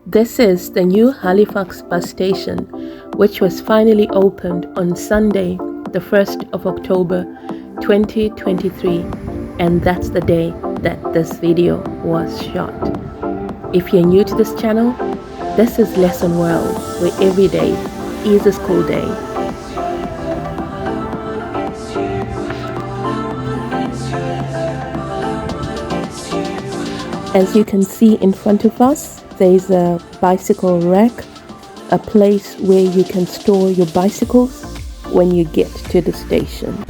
This is the new Halifax Bus Station, which was finally opened on Sunday, the 1st of October 2023, and that's the day that this video was shot. If you're new to this channel, this is Lesson World, where every day is a school day. As you can see in front of us, there is a bicycle rack, a place where you can store your bicycles when you get to the station.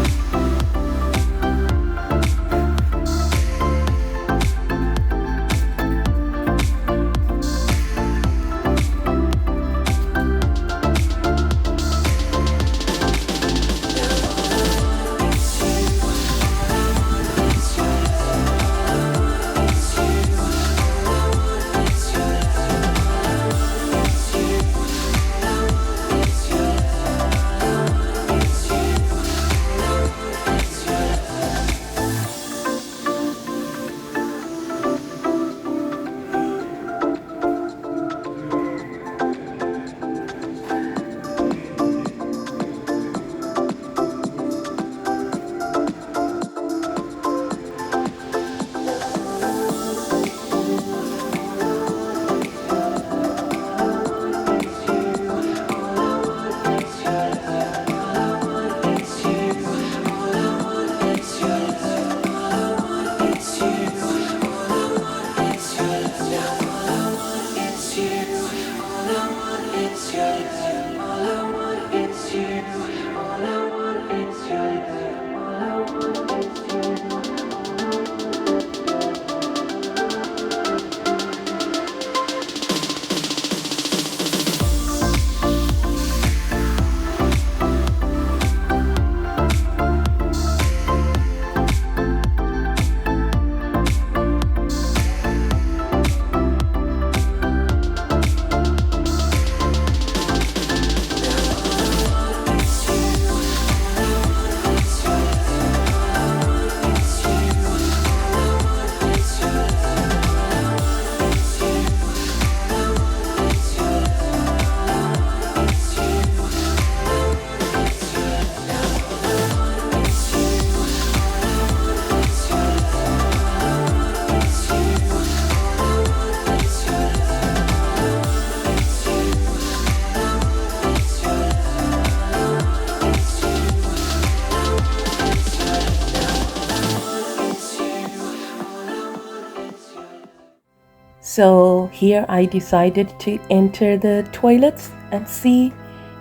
So here I decided to enter the toilets and see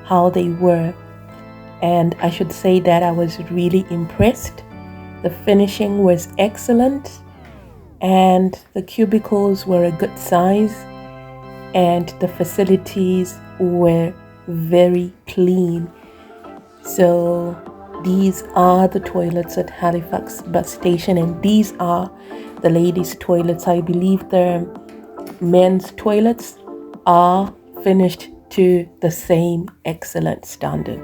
how they were. And I should say that I was really impressed. The finishing was excellent and the cubicles were a good size and the facilities were very clean. So these are the toilets at Halifax Bus Station, and these are the ladies' toilets. I believe the men's toilets are finished to the same excellent standard.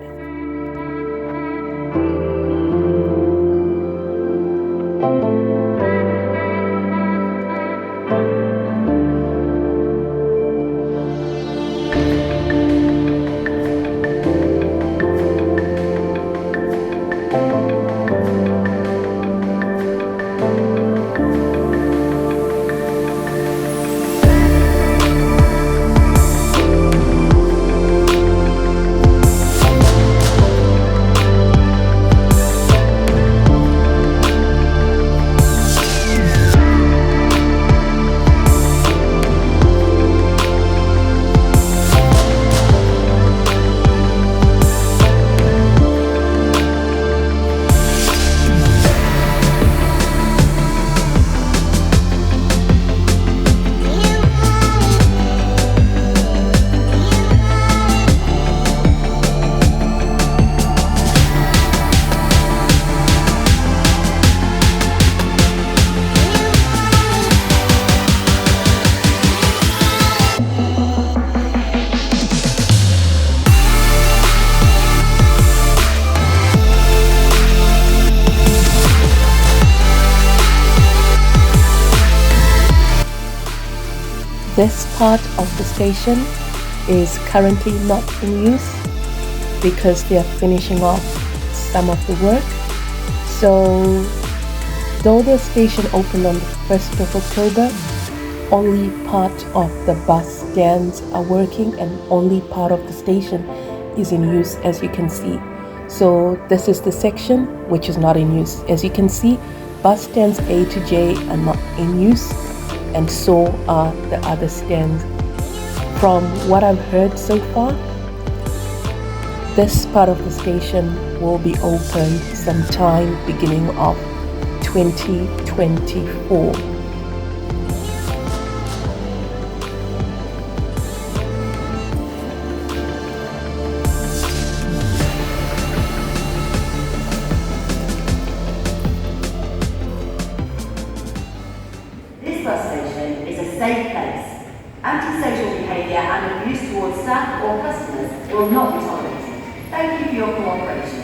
This part of the station is currently not in use because they are finishing off some of the work. So though the station opened on the 1st of October, only part of the bus stands are working and only part of the station is in use, as you can see. So this is the section which is not in use. As you can see, bus stands A to J are not in use, and so are the other stands. From what I've heard so far, this part of the station will be opened sometime beginning of 2024. This bus station is a safe place. Antisocial behaviour and abuse towards staff or customers will not be tolerated. Thank you for your cooperation.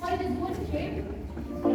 Why does one trip